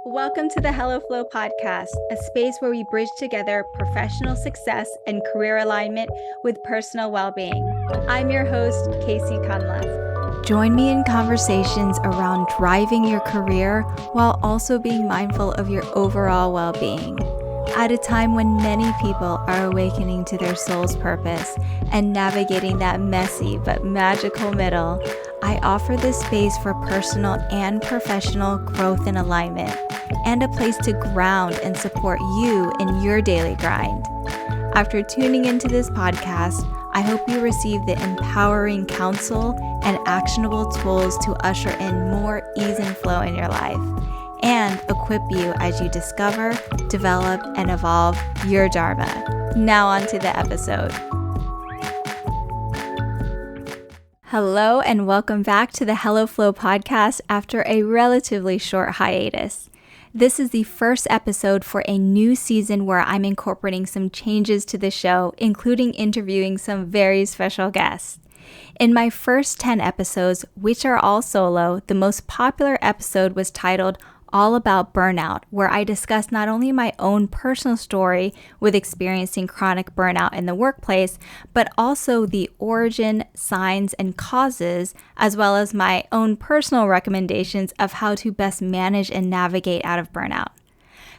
Welcome to the Hello Flow podcast, a space where we bridge together professional success and career alignment with personal well-being. I'm your host, Casey Cunliffe. Join me in conversations around driving your career while also being mindful of your overall well-being. At a time when many people are awakening to their soul's purpose and navigating that messy but magical middle, I offer this space for personal and professional growth and alignment, and a place to ground and support you in your daily grind. After tuning into this podcast, I hope you receive the empowering counsel and actionable tools to usher in more ease and flow in your life, and equip you as you discover, develop, and evolve your Dharma. Now on to the episode. Hello and welcome back to the Hello Flow podcast after a relatively short hiatus. This is the first episode for a new season where I'm incorporating some changes to the show, including interviewing some very special guests. In my first 10 episodes, which are all solo, the most popular episode was titled About Burnout, where I discussed not only my own personal story with experiencing chronic burnout in the workplace, but also the origin, signs, and causes, as well as my own personal recommendations of how to best manage and navigate out of burnout.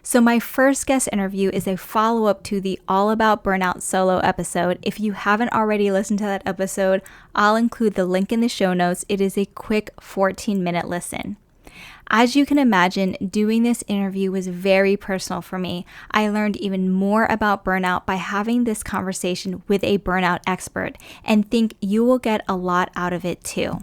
So my first guest interview is a follow-up to the All About Burnout solo episode. If you haven't already listened to that episode, I'll include the link in the show notes. It is a quick 14-minute listen. As you can imagine, doing this interview was very personal for me. I learned even more about burnout by having this conversation with a burnout expert, and think you will get a lot out of it too.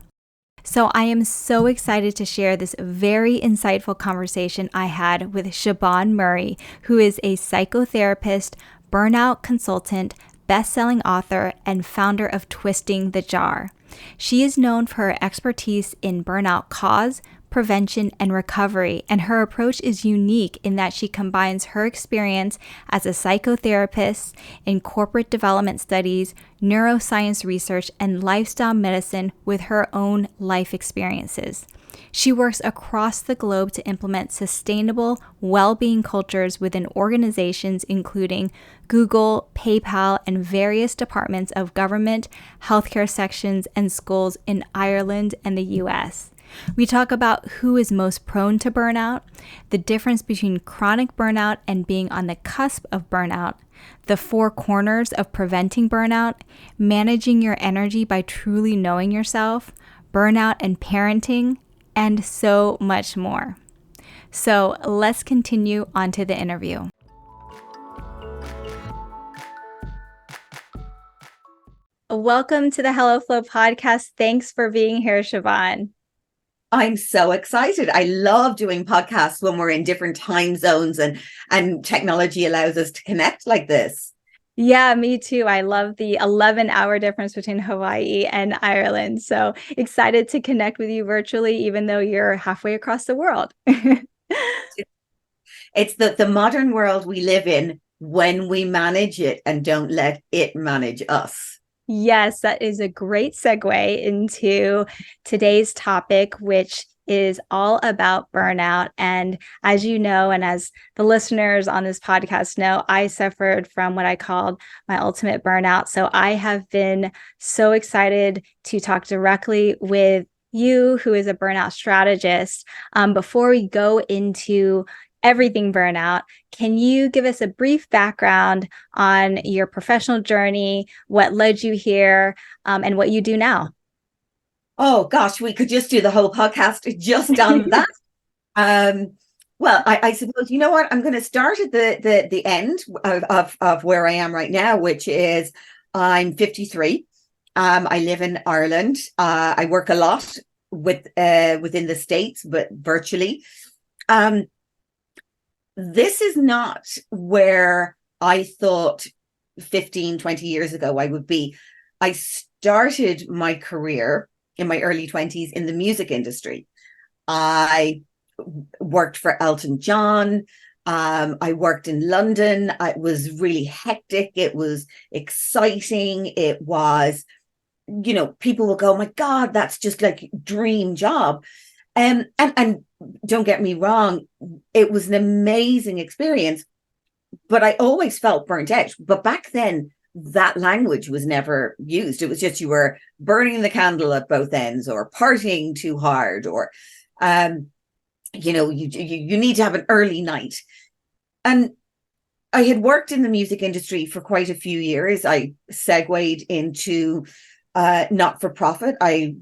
So I am so excited to share this very insightful conversation I had with Siobhan Murray, who is a psychotherapist, burnout consultant, best-selling author, and founder of Twisting the Jar. She is known for her expertise in burnout cause, prevention, and recovery, and her approach is unique in that she combines her experience as a psychotherapist in corporate development studies, neuroscience research, and lifestyle medicine with her own life experiences. She works across the globe to implement sustainable well-being cultures within organizations including Google, PayPal, and various departments of government, healthcare sections, and schools in Ireland and the US. We talk about who is most prone to burnout, the difference between chronic burnout and being on the cusp of burnout, the 4 corners of preventing burnout, managing your energy by truly knowing yourself, burnout and parenting, and so much more. So let's continue on to the interview. Welcome to the Hello Flow podcast. Thanks for being here, Siobhan. I'm so excited. I love doing podcasts when we're in different time zones and technology allows us to connect like this. Yeah, me too. I love the 11-hour difference between Hawaii and Ireland. So excited to connect with you virtually, even though you're halfway across the world. It's the modern world we live in when we manage it and don't let it manage us. Yes, that is a great segue into today's topic, which is all about burnout. And as you know, and as the listeners on this podcast know, I suffered from what I called my ultimate burnout. So I have been so excited to talk directly with you, who is a burnout strategist. Before we go into everything burnout, can you give us a brief background on your professional journey, what led you here, and what you do now? Oh gosh, we could just do the whole podcast just on that. Well, I suppose, you know what, I'm going to start at the end of where I am right now, which is I'm 53. I live in Ireland. I work a lot within the States, but virtually. This is not where I thought 15, 20 years ago I would be. I started my career in my early 20s in the music industry. I worked for Elton John. I worked in London. It was really hectic. It was exciting. It was, people will go, oh my God, that's just like dream job. And don't get me wrong, it was an amazing experience, but I always felt burnt out. But back then, that language was never used. It was just you were burning the candle at both ends, or partying too hard, or you need to have an early night. And I had worked in the music industry for quite a few years. I segued into not-for-profit. I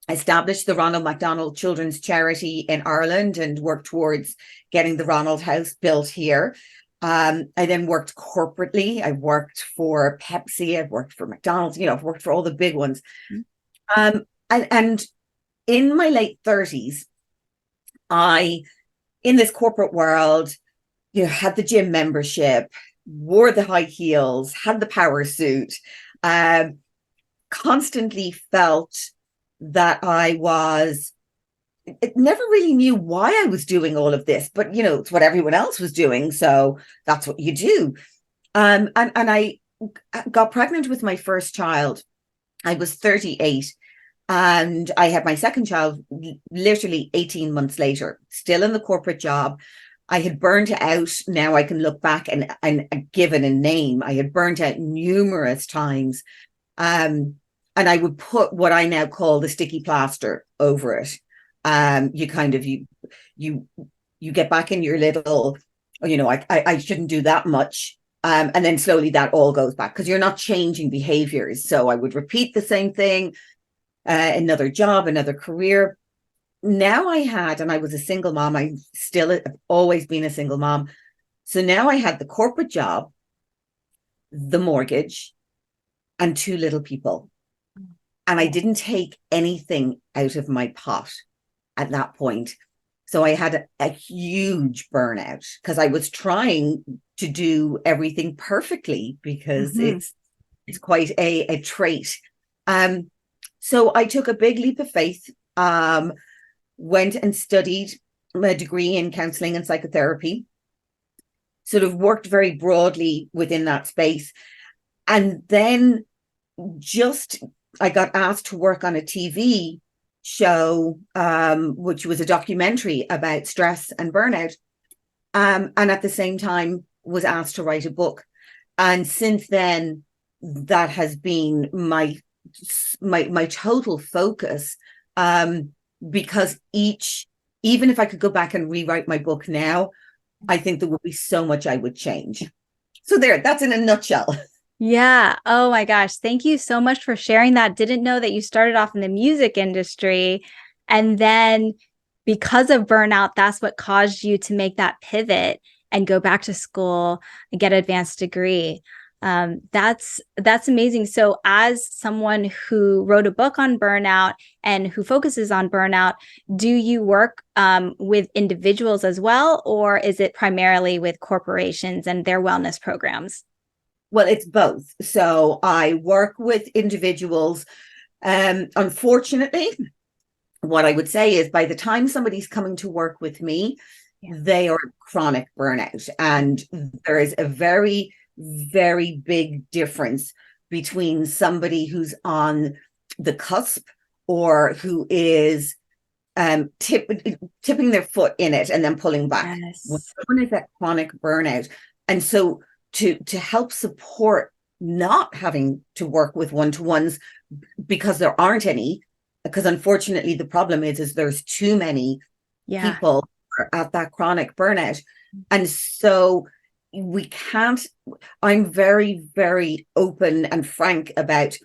established the Ronald McDonald Children's Charity in Ireland and worked towards getting the Ronald House built here. I then worked corporately. I worked for Pepsi. I've worked for McDonald's. I've worked for all the big ones. And in my late 30s, in this corporate world, had the gym membership, wore the high heels, had the power suit, constantly felt that never really knew why I was doing all of this, but it's what everyone else was doing, so that's what you do. And I got pregnant with my first child. I was 38, and I had my second child literally 18 months later, still in the corporate job. I had burnt out. Now I can look back and give it a name. I had burnt out numerous times. And I would put what I now call the sticky plaster over it. You get back in your little, I shouldn't do that much. And then slowly that all goes back because you're not changing behaviors. So I would repeat the same thing, another job, another career. Now and I was a single mom. I still have always been a single mom. So now I had the corporate job, the mortgage, and 2 little people. And I didn't take anything out of my pot at that point. So I had a huge burnout because I was trying to do everything perfectly because it's quite a trait. So I took a big leap of faith, went and studied a degree in counseling and psychotherapy, sort of worked very broadly within that space. And then I got asked to work on a TV show, which was a documentary about stress and burnout. And at the same time was asked to write a book. And since then, that has been my total focus, because even if I could go back and rewrite my book now, I think there would be so much I would change. So that's in a nutshell. Yeah. Oh my gosh. Thank you so much for sharing that. Didn't know that you started off in the music industry, and then because of burnout, that's what caused you to make that pivot and go back to school and get an advanced degree. That's amazing. So as someone who wrote a book on burnout and who focuses on burnout, do you work with individuals as well, or is it primarily with corporations and their wellness programs? Well, it's both. So I work with individuals. Unfortunately, what I would say is by the time somebody's coming to work with me, they are chronic burnout. And there is a very, very big difference between somebody who's on the cusp or who is tipping their foot in it and then pulling back. Yes. When someone is at chronic burnout. And so to help support not having to work with one-to-ones, because there aren't any, because unfortunately the problem is there's too many people at that chronic burnout. And so I'm very, very open and frank about,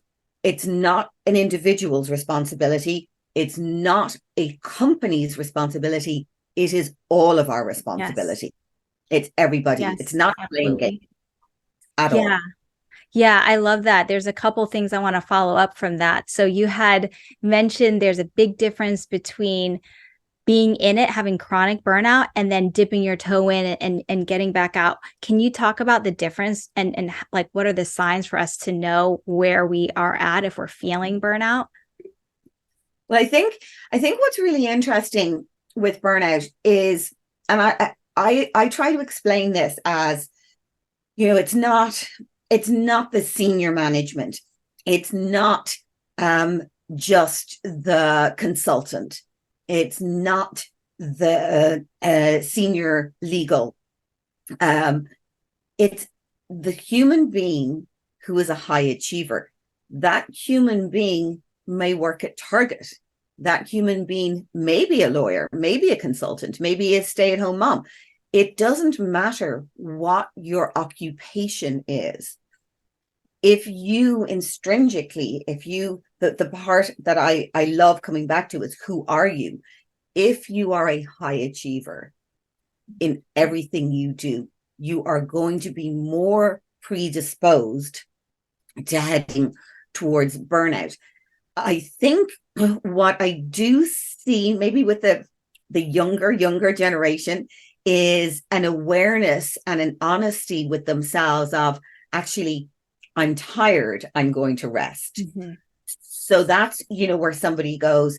it's not an individual's responsibility. It's not a company's responsibility. It is all of our responsibility. Yes. It's everybody. Yes, it's not playing game at all. Yeah, I love that. There's a couple things I want to follow up from that. So you had mentioned there's a big difference between being in it, having chronic burnout, and then dipping your toe in and getting back out. Can you talk about the difference and like what are the signs for us to know where we are at if we're feeling burnout? Well, I think what's really interesting with burnout is, and I try to explain this as, it's not the senior management. It's not just the consultant. It's not the senior legal. It's the human being who is a high achiever. That human being may work at Target. That human being may be a lawyer, maybe a consultant, maybe a stay-at-home mom. It doesn't matter what your occupation is. If you intrinsically, the part that I love coming back to is, who are you? If you are a high achiever in everything you do, you are going to be more predisposed to heading towards burnout. I think what I do see, maybe with the younger generation, is an awareness and an honesty with themselves of, actually, I'm tired, I'm going to rest. Mm-hmm. So that's, where somebody goes,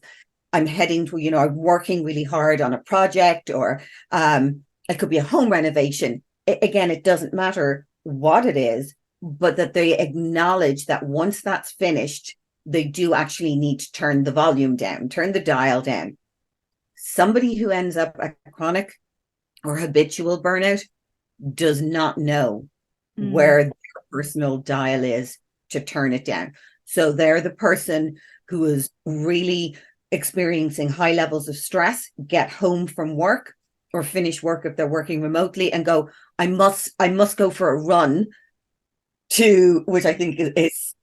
I'm heading to, I'm working really hard on a project, or it could be a home renovation. Again, it doesn't matter what it is, but that they acknowledge that once that's finished, they do actually need to turn the volume down, turn the dial down. Somebody who ends up a chronic or habitual burnout does not know where their personal dial is to turn it down. So they're the person who is really experiencing high levels of stress, get home from work or finish work if they're working remotely, and go, I must go for a run, which I think is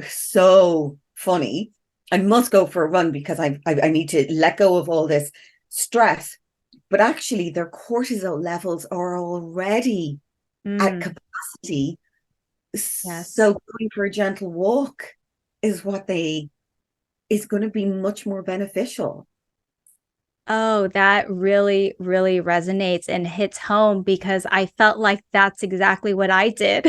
so funny. I must go for a run because I need to let go of all this stress. But actually their cortisol levels are already at capacity. Yes. So going for a gentle walk is going to be much more beneficial. Oh, that really, really resonates and hits home, because I felt like that's exactly what I did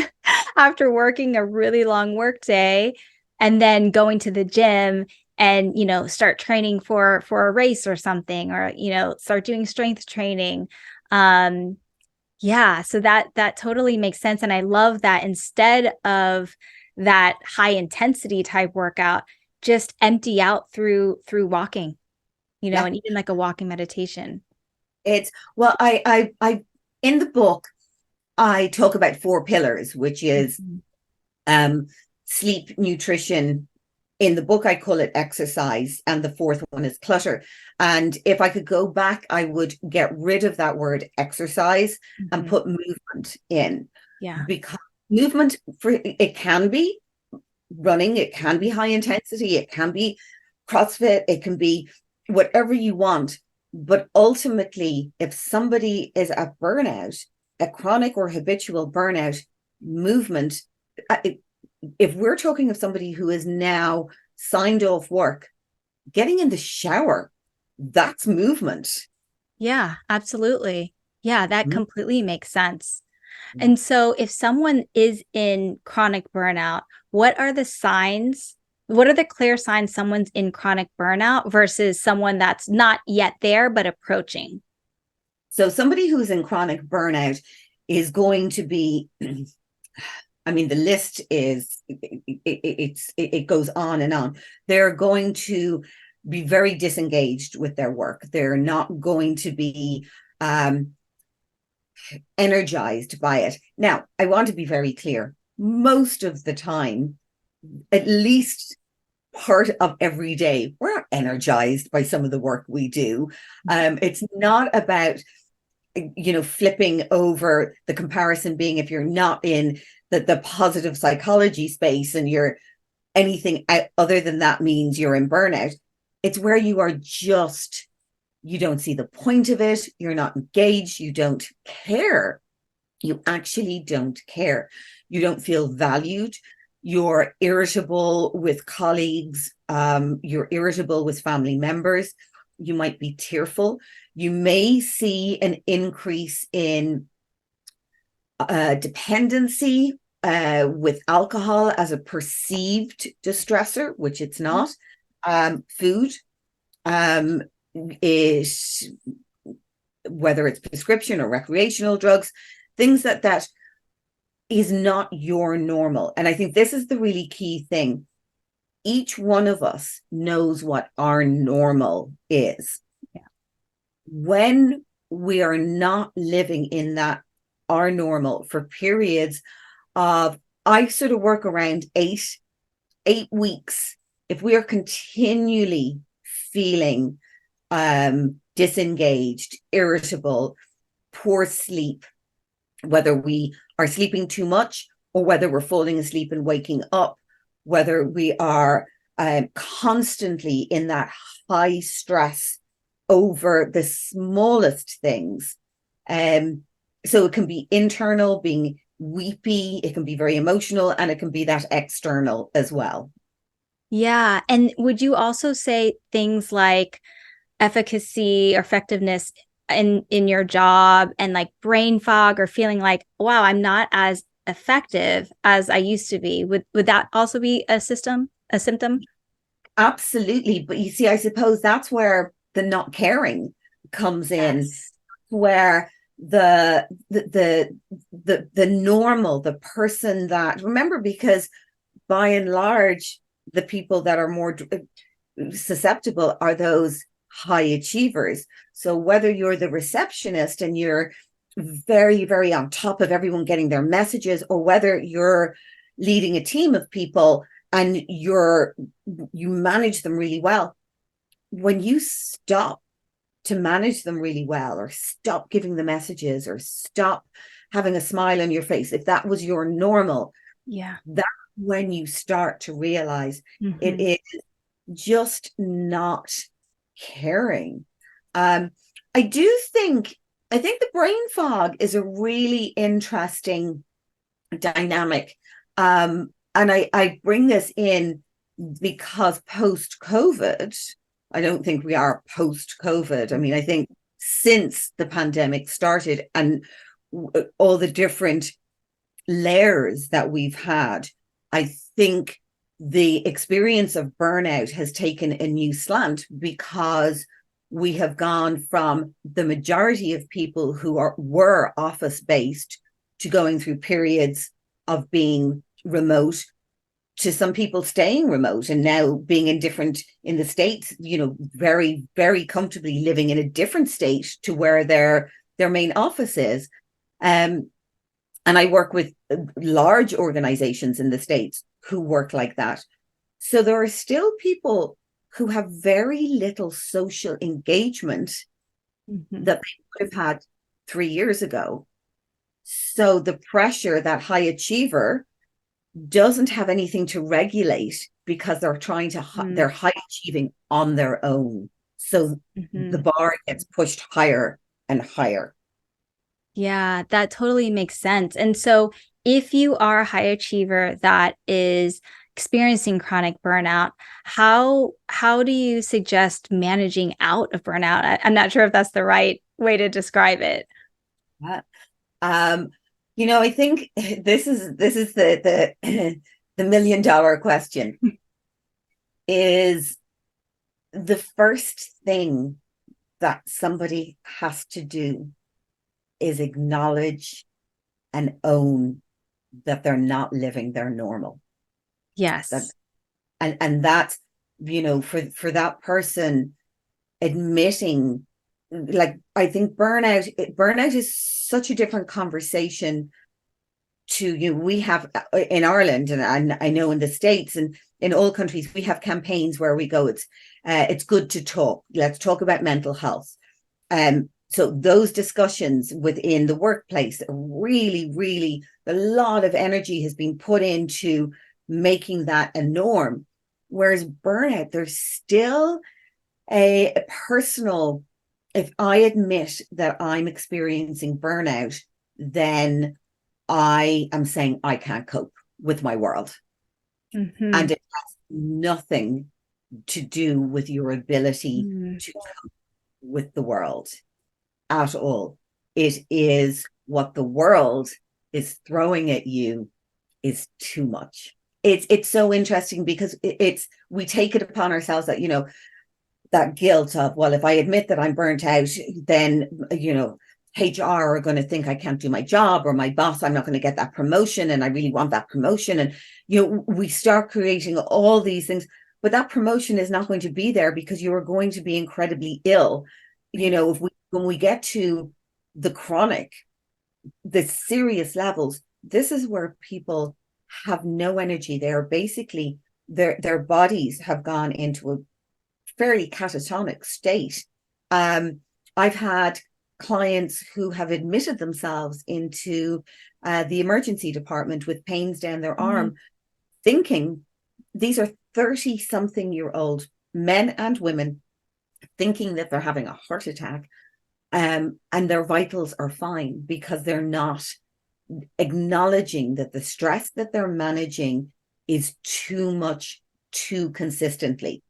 after working a really long work day and then going to the gym and, start training for a race or something, or, start doing strength training. Yeah, so that totally makes sense. And I love that instead of that high intensity type workout, just empty out through walking. And even like a walking meditation. I in the book, I talk about 4 pillars, which is sleep, nutrition. In the book, I call it exercise. And the 4th one is clutter. And if I could go back, I would get rid of that word exercise and put movement in. Yeah. Because movement, it can be running, it can be high intensity, it can be CrossFit, it can be whatever you want. But ultimately, if somebody is at burnout, a chronic or habitual burnout, movement, if we're talking of somebody who is now signed off work, getting in the shower, that's movement. Yeah, absolutely. Yeah, that completely makes sense. And so if someone is in chronic burnout, what are the signs? What are the clear signs someone's in chronic burnout versus someone that's not yet there, but approaching? So somebody who's in chronic burnout is going to be, I mean, the list is, it goes on and on. They're going to be very disengaged with their work. They're not going to be energized by it. Now, I want to be very clear. Most of the time, at least part of every day, we're energized by some of the work we do. It's not about, flipping over, the comparison being, if you're not in the positive psychology space and you're anything other than that means you're in burnout. It's where you are just, you don't see the point of it. You're not engaged. You don't care. You actually don't care. You don't feel valued. You're irritable with colleagues. You're irritable with family members. You might be tearful. You may see an increase in dependency with alcohol as a perceived distressor, which it's not. Food is, whether it's prescription or recreational drugs, things that is not your normal. And I think this is the really key thing. each one of us knows what our normal is. Yeah. When we are not living in that our normal for periods of, I sort of work around 8 weeks. If we are continually feeling disengaged, irritable, poor sleep, whether we are sleeping too much or whether we're falling asleep and waking up, whether we are constantly in that high stress over the smallest things. So it can be internal, being weepy, it can be very emotional, and it can be that external as well. Yeah. And would you also say things like efficacy or effectiveness in your job and like brain fog or feeling like, wow, I'm not as effective as I used to be? Would that also be a symptom? Absolutely. But you see, I suppose that's where the not caring comes in, Yes. where the normal, the person that, remember, because by and large, the people that are more susceptible are those high achievers. So whether you're the receptionist and you're very, very on top of everyone getting their messages, or whether you're leading a team of people and you manage them really well, when you stop to manage them really well, or stop giving the messages, or stop having a smile on your face, if that was your normal, Yeah. that's when you start to realize it Mm-hmm. is just not caring. I think the brain fog is a really interesting dynamic. And I bring this in because post-COVID, I don't think we are post-COVID. I mean, I think since the pandemic started and all the different layers that we've had, I think the experience of burnout has taken a new slant, because we have gone from the majority of people who were office-based to going through periods of being remote, to some people staying remote and now being in the States, very, very comfortably living in a different state to where their main office is. And I work with large organizations in the States who work like that. So there are still people who have very little social engagement that they would have had 3 years ago. So the pressure, that high achiever doesn't have anything to regulate, because they're they're high achieving on their own. So the bar gets pushed higher and higher. Yeah, that totally makes sense. And so if you are a high achiever that is experiencing chronic burnout, how do you suggest managing out of burnout? I'm not sure if that's the right way to describe it. Yeah. I think this is the the $1,000,000 question. Is the first thing that somebody has to do is acknowledge and own that they're not living their normal. Yes. And that's, for that person, admitting, like, I think burnout is such a different conversation to we have in Ireland, and I know in the States and in all countries, we have campaigns where we go, it's good to talk. Let's talk about mental health. So those discussions within the workplace, really, really, a lot of energy has been put into making that a norm. Whereas burnout, there's still a personal, if I admit that I'm experiencing burnout, then I am saying I can't cope with my world. And it has nothing to do with your ability to cope with the world at all. It is what the world is throwing at you is too much. It's so interesting, because we take it upon ourselves that, that guilt of, well, if I admit that I'm burnt out, then, HR are going to think I can't do my job, or my boss, I'm not going to get that promotion, and I really want that promotion. And, we start creating all these things. but that promotion is not going to be there because you are going to be incredibly ill. You know, when we get to the chronic, the serious levels, this is where people have no energy. They are basically, their bodies have gone into a fairly catatonic state. I've had clients who have admitted themselves into the emergency department with pains down their arm, thinking, these are 30-something-year-old men and women, thinking that they're having a heart attack, and their vitals are fine because they're not acknowledging that the stress that they're managing is too much, too consistently.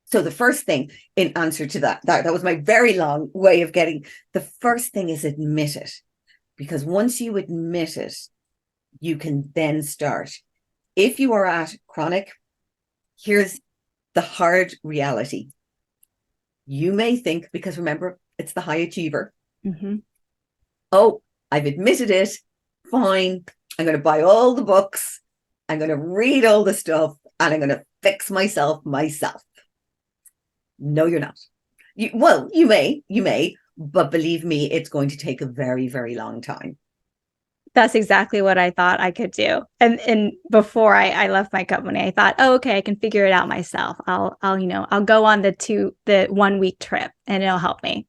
So the first thing, in answer to that was my very long way of getting, the first thing is admit it. Because once you admit it, you can then start. If you are at chronic, here's the hard reality. You may think, because remember, it's the high achiever. Oh, I've admitted it. Fine. I'm going to buy all the books. I'm going to read all the stuff, and I'm going to fix myself. No, you're not. You may, but believe me, it's going to take a very, very long time. That's exactly what I thought I could do. And before I left my company, I thought, oh, okay, I can figure it out myself. I'll go on the 1 week trip and it'll help me.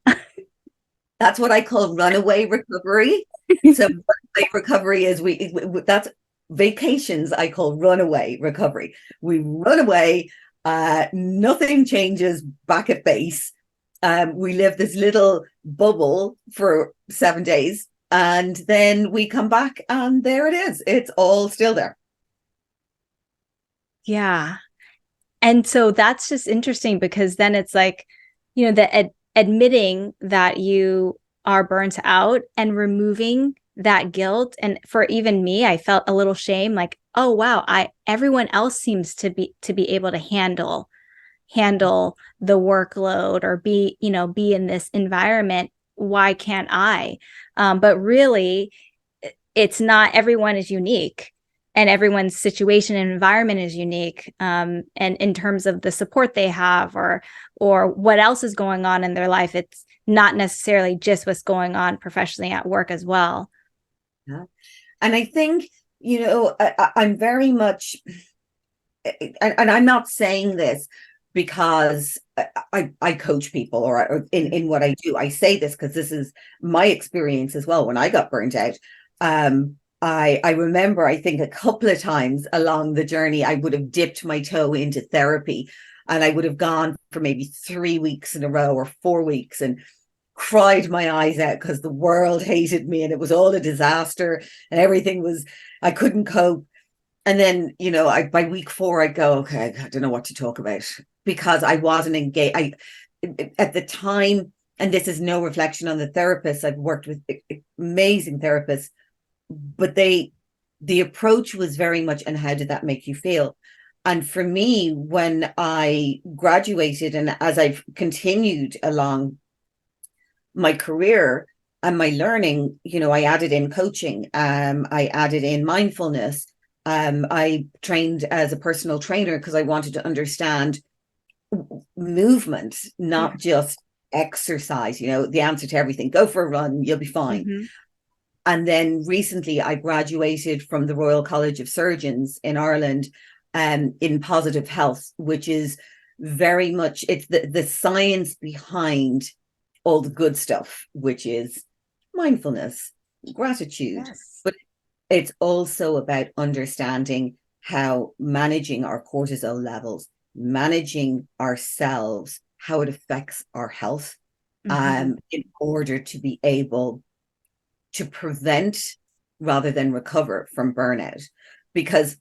That's what I call runaway recovery. So runaway recovery is that's vacations. I call runaway recovery. We run away. Nothing changes back at base. We live this little bubble for 7 days. And then we come back and there it is. It's all still there. Yeah. And so that's just interesting because then it's like, admitting that you are burnt out and removing that guilt. And for even me, I felt a little shame, like, oh, wow, everyone else seems to be able to handle the workload or be in this environment. Why can't I? But really, it's not, everyone is unique and everyone's situation and environment is unique. And in terms of the support they have or what else is going on in their life, it's not necessarily just what's going on professionally at work as well. Yeah. And I think, I'm very much, and I'm not saying this because I coach people or in what I do. I say this because this is my experience as well. When I got burnt out, I remember, I think a couple of times along the journey, I would have dipped my toe into therapy and I would have gone for maybe 3 weeks in a row or 4 weeks and cried my eyes out because the world hated me and it was all a disaster and everything was, I couldn't cope. And then, by week 4, I'd go, okay, I don't know what to talk about because I wasn't engaged. At the time, and this is no reflection on the therapists, I've worked with amazing therapists, but the approach was very much, and how did that make you feel? And for me, when I graduated and as I've continued along my career and my learning, I added in coaching, I added in mindfulness. I trained as a personal trainer because I wanted to understand movement, not just exercise, the answer to everything. Go for a run, you'll be fine. And then recently I graduated from the Royal College of Surgeons in Ireland in positive health, which is very much, it's the science behind all the good stuff, which is mindfulness, gratitude. Yes. But it's also about understanding how managing our cortisol levels, managing ourselves, how it affects our health, in order to be able to prevent rather than recover from burnout. Because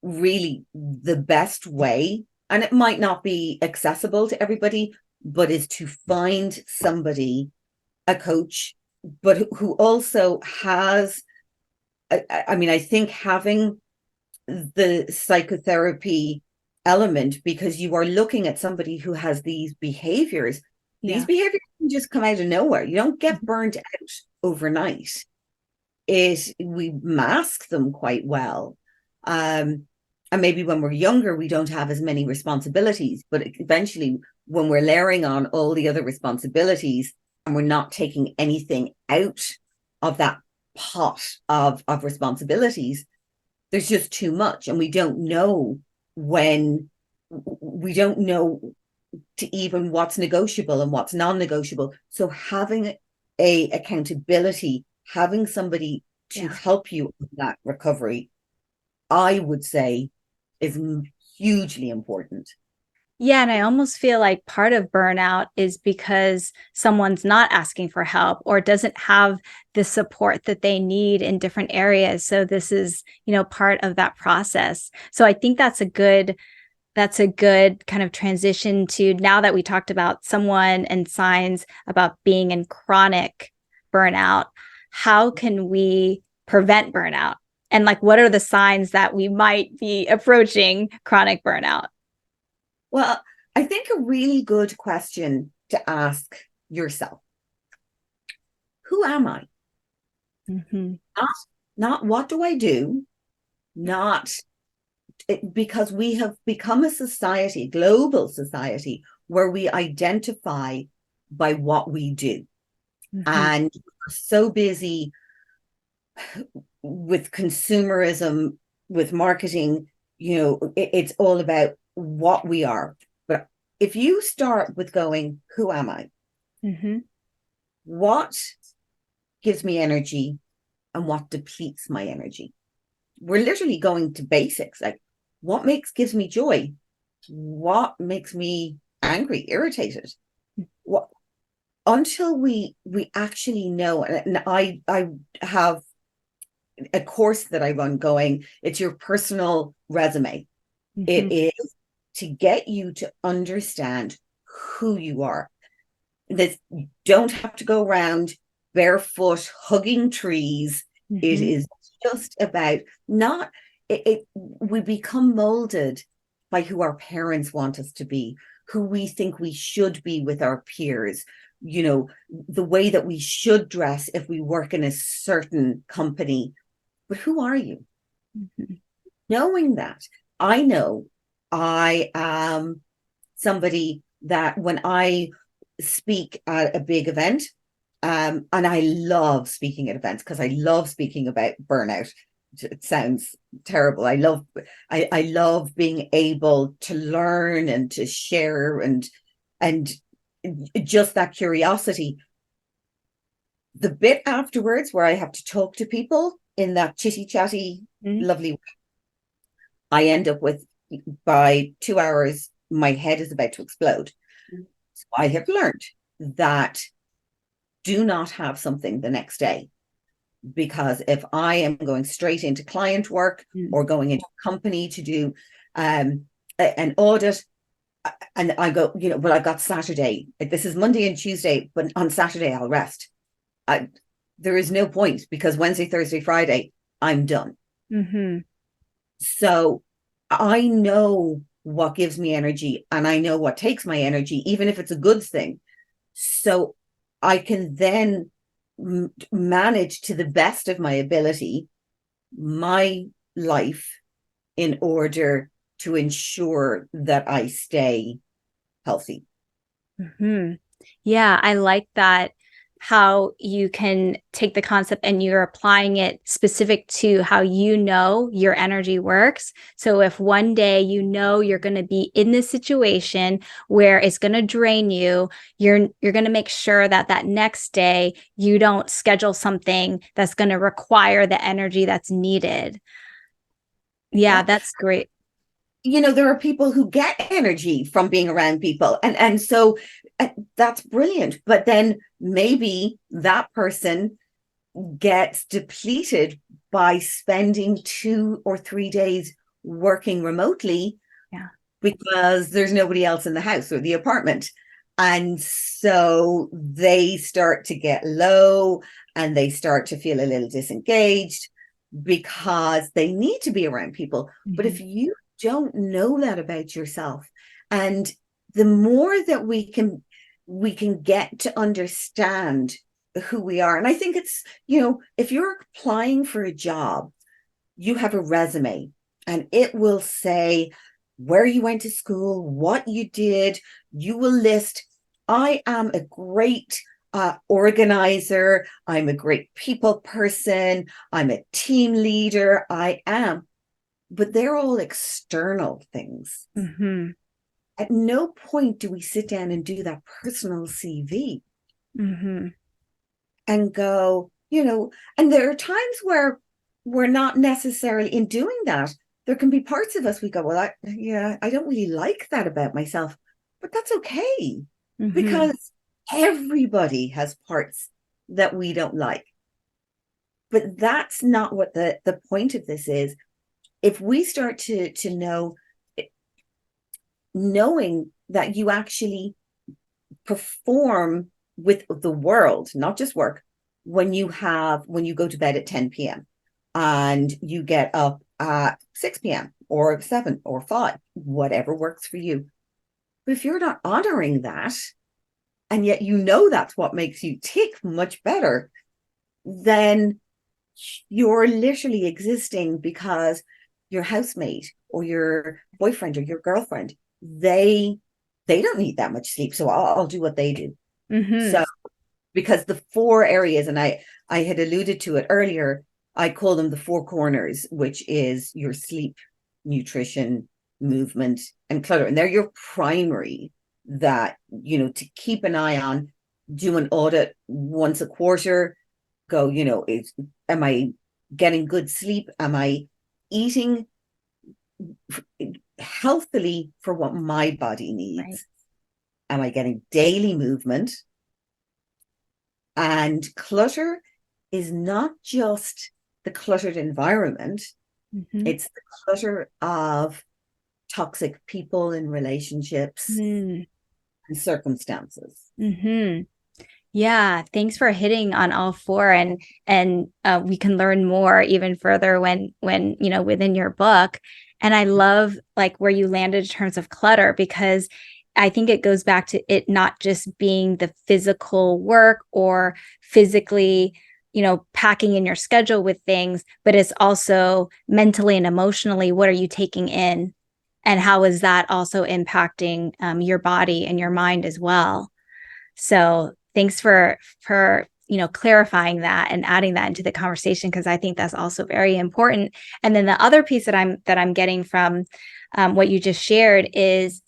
really the best way, and it might not be accessible to everybody, but is to find somebody, a coach, but who also has, I think having the psychotherapy element, because you are looking at somebody who has these behaviors. These behaviors can just come out of nowhere. You don't get burnt out overnight. We mask them quite well. And And maybe when we're younger, we don't have as many responsibilities, but eventually when we're layering on all the other responsibilities and we're not taking anything out of that pot of responsibilities, there's just too much. And we don't know to even what's negotiable and what's non-negotiable. So having a accountability, having somebody to help you with that recovery, I would say is hugely important. Yeah, and I almost feel like part of burnout is because someone's not asking for help or doesn't have the support that they need in different areas. So this is, part of that process. So I think that's a good kind of transition to, now that we talked about someone and signs about being in chronic burnout, how can we prevent burnout? And what are the signs that we might be approaching chronic burnout? Well, I think a really good question to ask yourself: who am I? Mm-hmm. Not what do I do? Not because we have become a society, global society, where we identify by what we do. Mm-hmm. And we're so busy with consumerism, with marketing, it's all about what we are. But if you start with going, who am I? Mm-hmm. What gives me energy and what depletes my energy? We're literally going to basics, like what gives me joy? What makes me angry, irritated? What, until we actually know, and I have a course that I run going, it's your personal resume. Mm-hmm. It is to get you to understand who you are. That you don't have to go around barefoot hugging trees. Mm-hmm. It is just about we become molded by who our parents want us to be, who we think we should be with our peers, the way that we should dress if we work in a certain company. But who are you? Mm-hmm. Knowing that, I know I am somebody that when I speak at a big event, and I love speaking at events because I love speaking about burnout. It sounds terrible. I love being able to learn and to share and just that curiosity. The bit afterwards where I have to talk to people in that chitty chatty, lovely way, I end up with, by 2 hours, my head is about to explode. So I have learned that do not have something the next day, because if I am going straight into client work or going into a company to do an audit, and I go, well, I got Saturday. This is Monday and Tuesday, but on Saturday I'll rest. There is no point, because Wednesday, Thursday, Friday, I'm done. Mm-hmm. So I know what gives me energy and I know what takes my energy, even if it's a good thing. So I can then manage to the best of my ability my life in order to ensure that I stay healthy. Mm-hmm. Yeah, I like that, how you can take the concept and you're applying it specific to how your energy works. So if one day you're going to be in this situation where it's going to drain you, you're going to make sure that next day you don't schedule something that's going to require the energy that's needed. Yeah, that's great. There are people who get energy from being around people, and so that's brilliant. But then maybe that person gets depleted by spending 2 or 3 days working remotely, because there's nobody else in the house or the apartment. And so they start to get low and they start to feel a little disengaged because they need to be around people. Mm-hmm. But if you don't know that about yourself, and the more that we can get to understand who we are, and I think it's, if you're applying for a job, you have a resume, and it will say where you went to school, what you did. You will list, I am a great organizer. I'm a great people person. I'm a team leader. I am. But they're all external things. Mm-hmm. At no point do we sit down and do that personal CV Mm-hmm. and go, and there are times where we're not necessarily in doing that. There can be parts of us we go, well, I don't really like that about myself, but that's okay, Mm-hmm. because everybody has parts that we don't like. But that's not what the point of this is. If we start to know, knowing that you actually perform with the world, not just work, when you go to bed at 10 p.m. and you get up at 6 p.m. or 7 or 5, whatever works for you. But if you're not honoring that, and yet that's what makes you tick much better, then you're literally existing because your housemate or your boyfriend or your girlfriend, they don't need that much sleep, so I'll do what they do. Mm-hmm. So, because the 4 areas, and I had alluded to it earlier, I call them the 4 corners, which is your sleep, nutrition, movement, and clutter. And they're your primary that, to keep an eye on, do an audit once a quarter, go, am I getting good sleep? Am I eating healthily for what my body needs? Right. Am I getting daily movement? And clutter is not just the cluttered environment, Mm-hmm. it's the clutter of toxic people and relationships Mm-hmm. and circumstances. Mm-hmm. Yeah, thanks for hitting on all 4, and we can learn more even further when within your book. And I love like where you landed in terms of clutter, because I think it goes back to it not just being the physical work or physically, packing in your schedule with things, but it's also mentally and emotionally, what are you taking in, and how is that also impacting your body and your mind as well. So thanks for clarifying that and adding that into the conversation, because I think that's also very important. And then the other piece that I'm getting from what you just shared is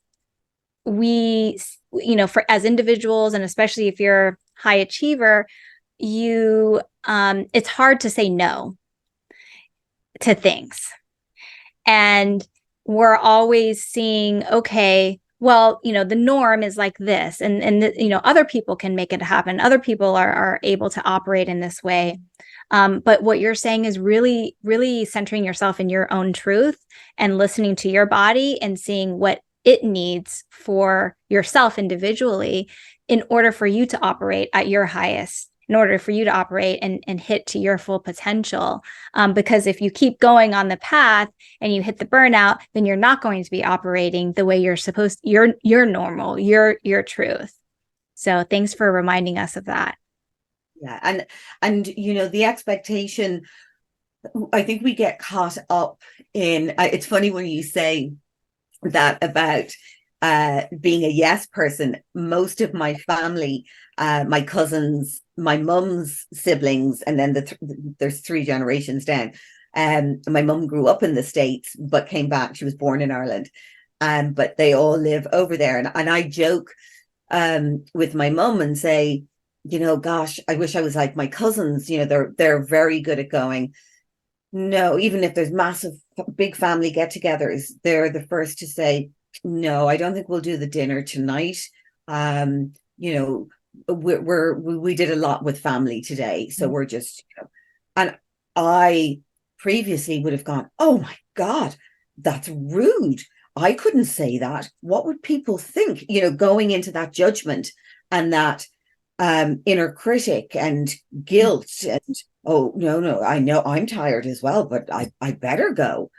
we, for as individuals, and especially if you're a high achiever, it's hard to say no to things. And we're always seeing, okay, well, the norm is like this, and other people can make it happen. Other people are able to operate in this way. But what you're saying is really, really centering yourself in your own truth and listening to your body and seeing what it needs for yourself individually in order for you to operate at your highest, in order for you to operate and hit to your full potential. Because if you keep going on the path and you hit the burnout, then you're not going to be operating the way you're supposed, your normal, your truth. So thanks for reminding us of that. Yeah. And the expectation, I think we get caught up in, it's funny when you say that about being a yes person. Most of my family, my cousins, my mum's siblings, and then there's 3 generations down. My mum grew up in the States, but came back. She was born in Ireland, but they all live over there. And I joke with my mum and say, gosh, I wish I was like my cousins. They're very good at going, no, even if there's massive, big family get-togethers, they're the first to say, no, I don't think we'll do the dinner tonight. We did a lot with family today, so we're just, and I previously would have gone, oh my God, that's rude. I couldn't say that. What would people think? Going into that judgment and that inner critic and guilt and, oh no, I know I'm tired as well, but I better go.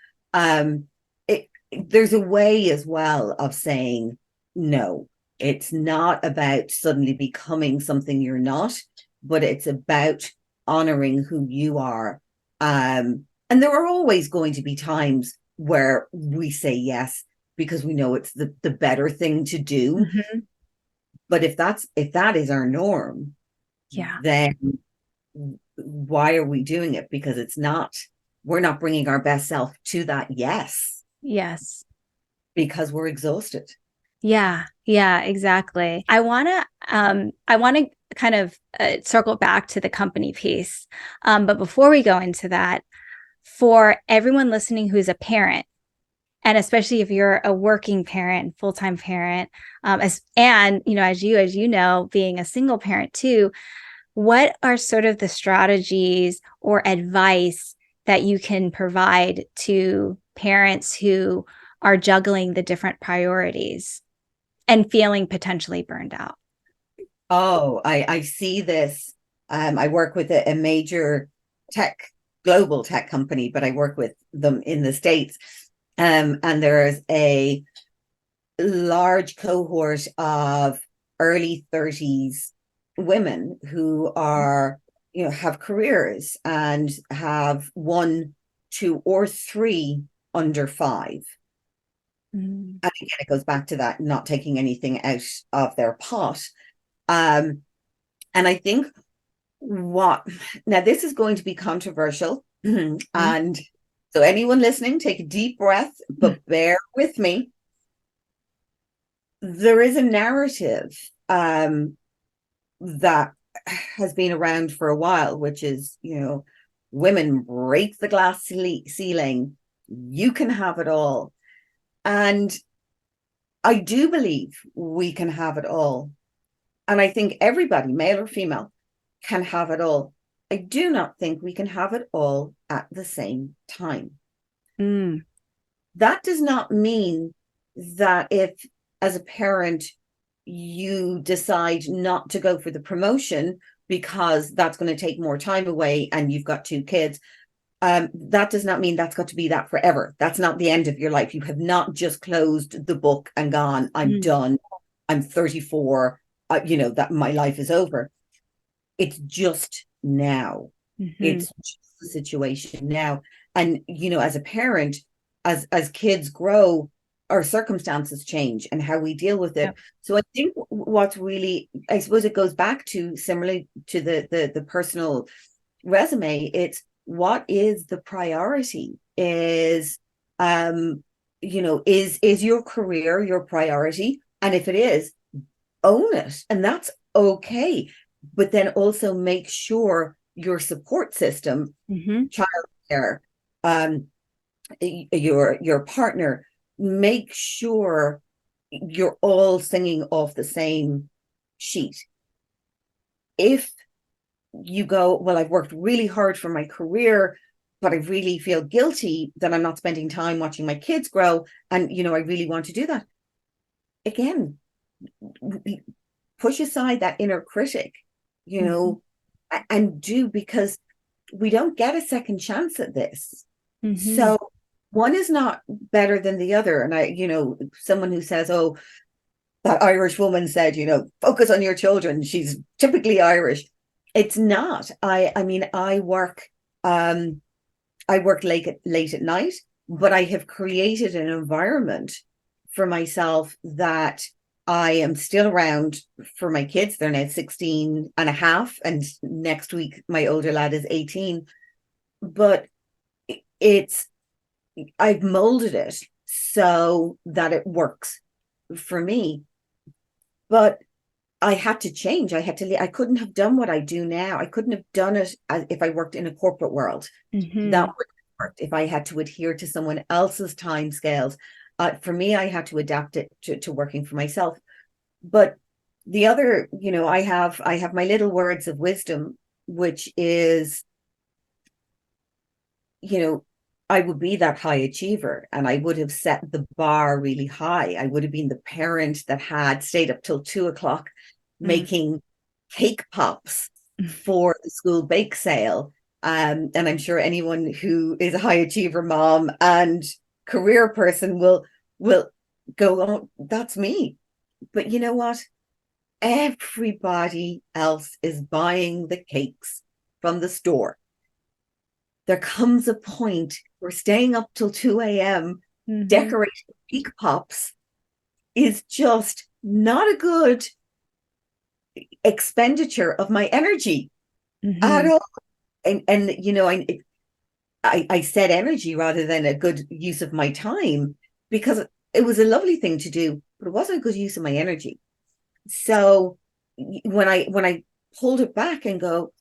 There's a way as well of saying no. It's not about suddenly becoming something you're not, but it's about honoring who you are. And there are always going to be times where we say yes because we know it's the better thing to do. Mm-hmm. But if that is our norm, Yeah. then why are we doing it? Because we're not bringing our best self to that yes, Yes. because we're exhausted. Yeah. Yeah, exactly. I want to kind of circle back to the company piece. But before we go into that, for everyone listening who's a parent, and especially if you're a working parent, full-time parent, and as you know, being a single parent too, what are sort of the strategies or advice that you can provide to parents who are juggling the different priorities and feeling potentially burned out? Oh, I see this. I work with a major global tech company, but I work with them in the States. And there's a large cohort of early 30s women who are, have careers and have one, two, or three under five. Mm. And again, it goes back to that not taking anything out of their pot. Um, and I think now this is going to be controversial. And so anyone listening, take a deep breath, but bear with me. There is a narrative that has been around for a while, which is, women break the glass ceiling. You can have it all. And I do believe we can have it all. And I think everybody, male or female, can have it all. I do not think we can have it all at the same time. Mm. That does not mean that if, as a parent, you decide not to go for the promotion because that's going to take more time away and you've got two kids, that does not mean that's got to be that forever. That's not the end of your life. You have not just closed the book and gone, I'm done. I'm 34. That my life is over. It's just now. Mm-hmm. It's just the situation now. And, as a parent, as kids grow, our circumstances change and how we deal with it. Yep. So I think what's really, I suppose it goes back to similarly to the personal resume. It's what is the priority? Is your career your priority? And if it is, own it. And that's okay. But then also make sure your support system, childcare, your partner, make sure you're all singing off the same sheet. If you go, well, I've worked really hard for my career, but I really feel guilty that I'm not spending time watching my kids grow, and I really want to do that. Again, push aside that inner critic, and do, because we don't get a second chance at this. So one is not better than the other. And someone who says, oh, that Irish woman said, focus on your children. She's typically Irish. It's not. I work late at night, but I have created an environment for myself that I am still around for my kids. They're now 16 and a half. And next week, my older lad is 18. But I've molded it so that it works for me. But I had to change. I couldn't have done what I do now. I couldn't have done it if I worked in a corporate world. That would have worked if I had to adhere to someone else's timescales. For me, I had to adapt it to working for myself. But the other, I have my little words of wisdom, which is, I would be that high achiever and I would have set the bar really high. I would have been the parent that had stayed up till 2:00 making cake pops for the school bake sale. And I'm sure anyone who is a high achiever mom and career person will go, oh, that's me. But you know what? Everybody else is buying the cakes from the store. there comes a point where staying up till 2 a.m. decorating peak pops is just not a good expenditure of my energy at all. And you know, I said energy rather than a good use of my time, because it was a lovely thing to do, but it wasn't a good use of my energy. So when I pulled it back and go,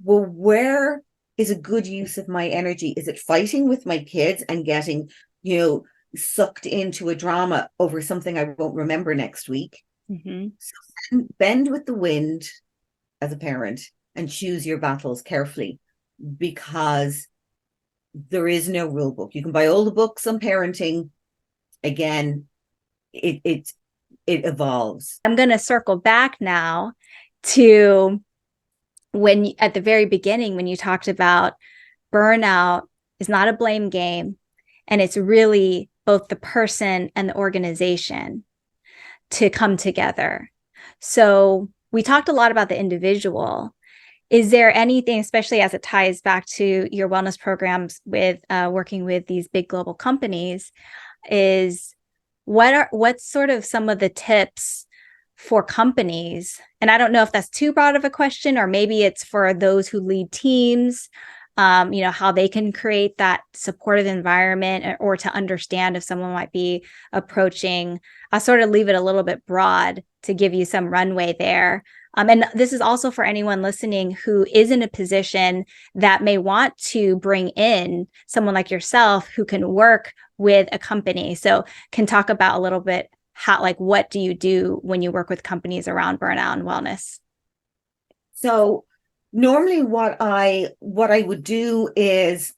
well, where is a good use of my energy? Is it fighting with my kids and getting, you know, sucked into a drama over something I won't remember next week? So bend with the wind as a parent and choose your battles carefully, because there is no rule book. You can buy all the books on parenting. Again, it evolves. I'm going to circle back now to when at the very beginning, when you talked about burnout is not a blame game, and it's really both the person and the organization to come together. So we talked a lot about the individual. Is there anything, especially as it ties back to your wellness programs with working with these big global companies, is what's sort of some of the tips for companies? And I don't know if that's too broad of a question, or maybe it's for those who lead teams, you know, how they can create that supportive environment, or to understand if someone might be approaching. I'll sort of leave it a little bit broad to give you some runway there. And this is also for anyone listening who is in a position that may want to bring in someone like yourself who can work with a company. So can talk about a little bit how, like, what do you do when you work with companies around burnout and wellness? So normally what I would do is,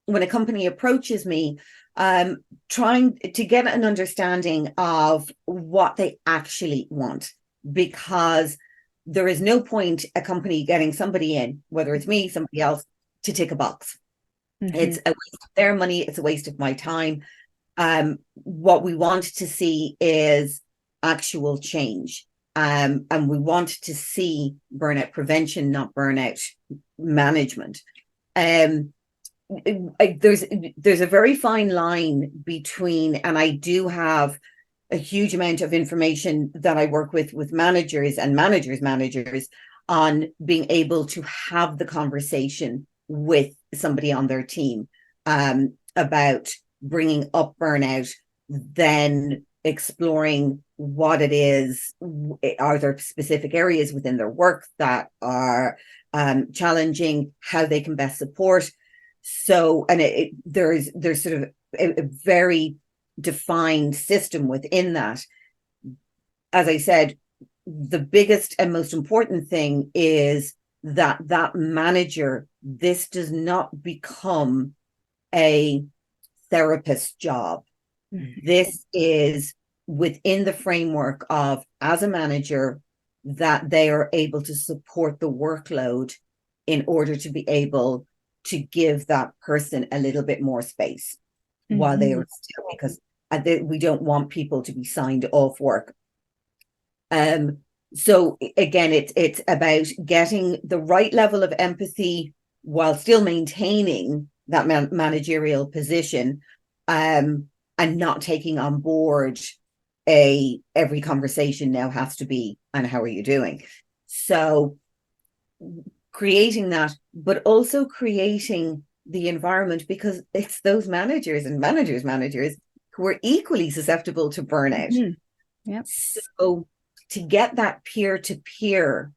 when a company approaches me, trying to get an understanding of what they actually want, because there is no point a company getting somebody in, whether it's me, somebody else, to tick a box. It's a waste of their money. It's a waste of my time. What we want to see is actual change. And we want to see burnout prevention, not burnout management. There's a very fine line between, and I do have a huge amount of information that I work with managers and managers on being able to have the conversation with somebody on their team about bringing up burnout, then exploring what it is. Are there specific areas within their work that are challenging, how they can best support? So, and there's sort of a very defined system within that. As I said, the biggest and most important thing is that manager, this does not become a therapist job. This is within the framework of, as a manager, that they are able to support the workload in order to be able to give that person a little bit more space while they are still, because we don't want people to be signed off work. So again, it's about getting the right level of empathy while still maintaining that managerial position, and not taking on board every conversation now has to be, and how are you doing? So creating that, but also creating the environment, because it's those managers and managers who are equally susceptible to burnout. Yep. So to get that peer-to-peer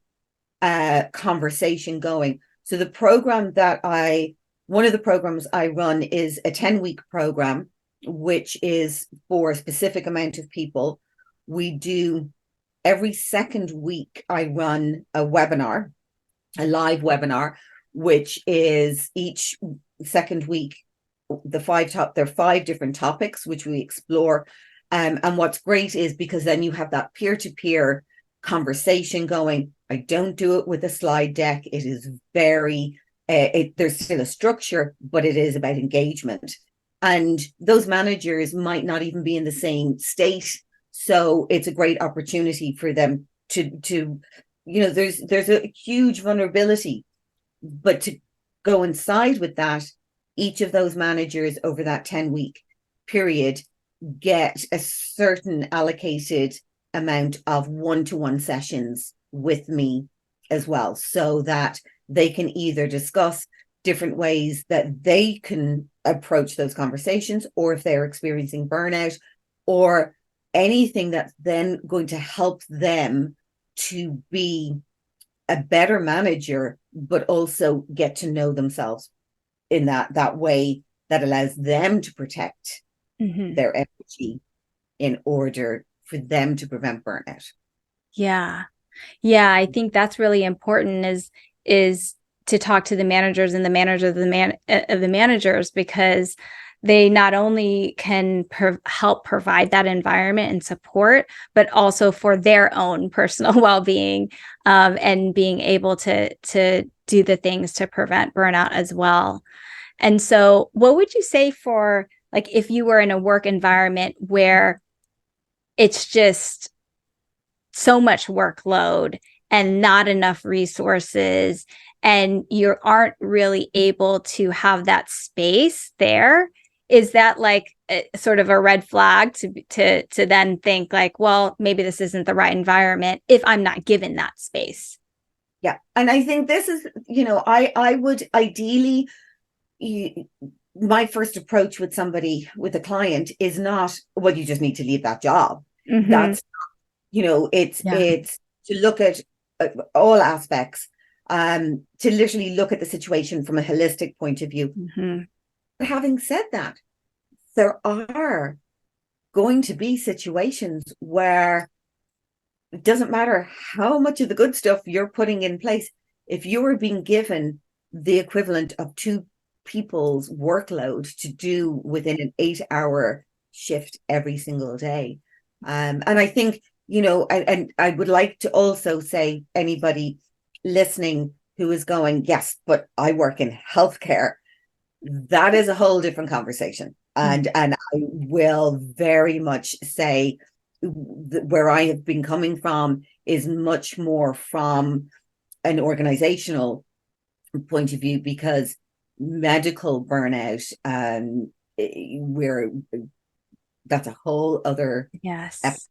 conversation going. So one of the programs I run is a 10-week program, which is for a specific amount of people. We do every second week, I run a webinar, a live webinar, which is each second week, there are 5 different topics which we explore. And what's great is, because then you have that peer-to-peer conversation going. I don't do it with a slide deck. It is very, there's still a structure, but it is about engagement. And those managers might not even be in the same state. So it's a great opportunity for them to you know, there's a huge vulnerability, but to go inside with that each of those managers over that 10-week period get a certain allocated amount of one-to-one sessions with me as well, so that they can either discuss different ways that they can approach those conversations, or if they're experiencing burnout, or anything that's then going to help them to be a better manager, but also get to know themselves in that way that allows them to protect their energy in order for them to prevent burnout. Yeah. Yeah, I think that's really important is to talk to the managers and the managers of the managers, because they not only can help provide that environment and support, but also for their own personal well-being, and being able to do the things to prevent burnout as well. And so, what would you say for, like, if you were in a work environment where it's just so much workload and not enough resources, and you aren't really able to have that space there? Is that like sort of a red flag to then think like, well, maybe this isn't the right environment if I'm not given that space? Yeah. And I think this is, I would ideally, my first approach with a client is not, well, you just need to leave that job. Mm-hmm. That's, it's to look at all aspects, to literally look at the situation from a holistic point of view. Mm-hmm. But having said that, there are going to be situations where it doesn't matter how much of the good stuff you're putting in place. If you are being given the equivalent of two people's workload to do within an 8-hour shift every single day. And I think, and I would like to also say, anybody listening who is going, yes, but I work in healthcare, that is a whole different conversation. And I will very much say where I have been coming from is much more from an organizational point of view, because medical burnout, that's a whole other Yes.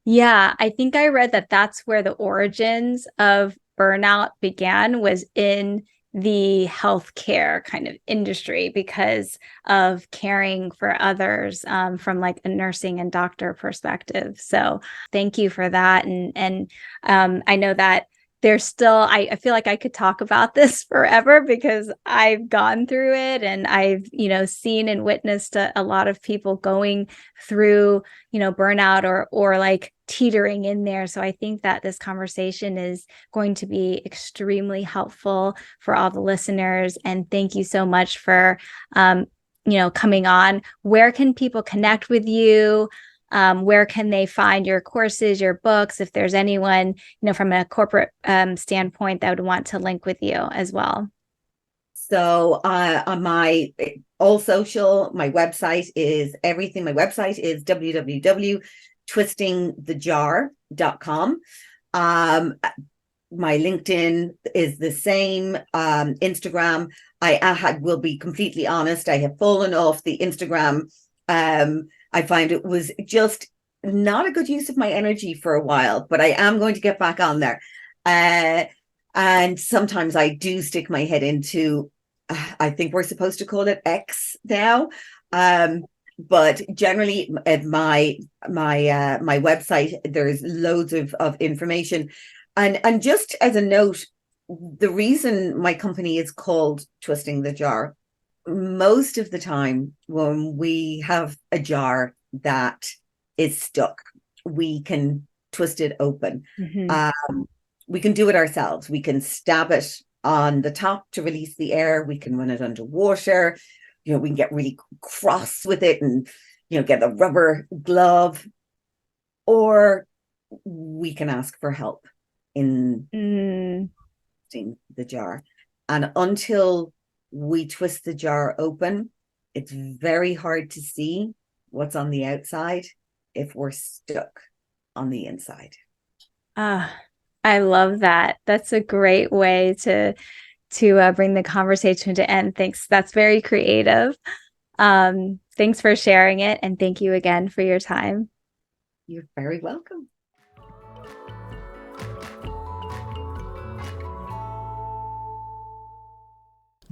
Yeah, I think I read that that's where the origins of burnout began, was in the healthcare kind of industry, because of caring for others, from like a nursing and doctor perspective. So thank you for that. And I know that there's still, I feel like I could talk about this forever, because I've gone through it, and I've, seen and witnessed a lot of people going through, burnout or like teetering in there. So I think that this conversation is going to be extremely helpful for all the listeners. And thank you so much for, coming on. Where can people connect with you? Where can they find your courses, your books, if there's anyone, from a corporate standpoint that would want to link with you as well? So on my all social, my website is everything. My website is www.twistingthejar.com. My LinkedIn is the same. Instagram, I will be completely honest, I have fallen off the Instagram. I find it was just not a good use of my energy for a while, but I am going to get back on there. And sometimes I do stick my head into, I think we're supposed to call it X now. But generally at my website, there's loads of information. And just as a note, the reason my company is called Twisting the Jar, most of the time when we have a jar that is stuck, we can twist it open. Mm-hmm. We can do it ourselves. We can stab it on the top to release the air. We can run it underwater. We can get really cross with it and, get a rubber glove, or we can ask for help in twisting the jar. And until we twist the jar open, it's very hard to see what's on the outside if we're stuck on the inside. I love that. That's a great way to to bring the conversation to end. Thanks. That's very creative. Thanks for sharing it. And thank you again for your time. You're very welcome.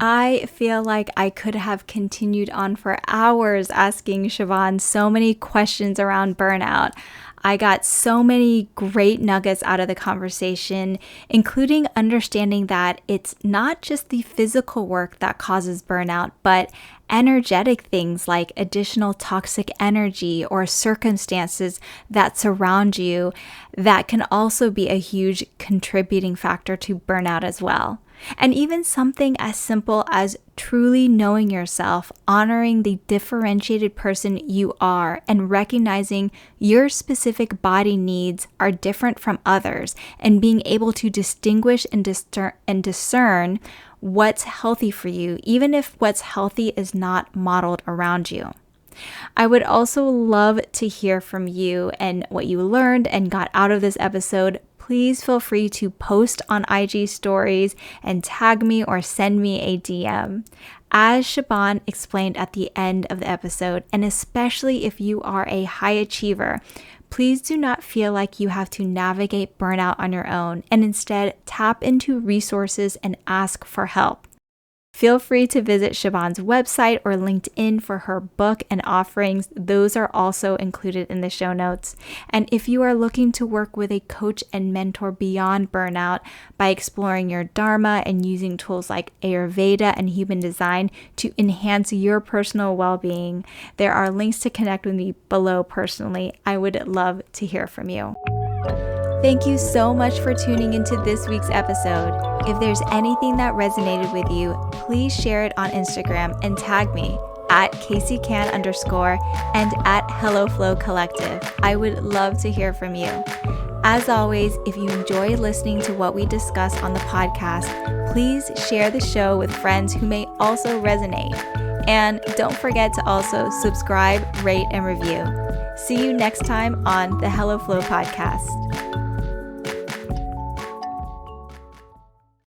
I feel like I could have continued on for hours asking Siobhan so many questions around burnout. I got so many great nuggets out of the conversation, including understanding that it's not just the physical work that causes burnout, but energetic things like additional toxic energy or circumstances that surround you that can also be a huge contributing factor to burnout as well. And even something as simple as truly knowing yourself, honoring the differentiated person you are, and recognizing your specific body needs are different from others, and being able to distinguish and discern what's healthy for you, even if what's healthy is not modeled around you. I would also love to hear from you and what you learned and got out of this episode. Please feel free to post on IG stories and tag me or send me a DM. As Siobhan explained at the end of the episode, and especially if you are a high achiever, please do not feel like you have to navigate burnout on your own, and instead tap into resources and ask for help. Feel free to visit Siobhan's website or LinkedIn for her book and offerings. Those are also included in the show notes. And if you are looking to work with a coach and mentor beyond burnout by exploring your Dharma and using tools like Ayurveda and human design to enhance your personal well-being, there are links to connect with me below personally. I would love to hear from you. Thank you so much for tuning into this week's episode. If there's anything that resonated with you, please share it on Instagram and tag me at CaseyCan_ and at HelloFlow Collective. I would love to hear from you. As always, if you enjoy listening to what we discuss on the podcast, please share the show with friends who may also resonate. And don't forget to also subscribe, rate, and review. See you next time on the HelloFlow podcast.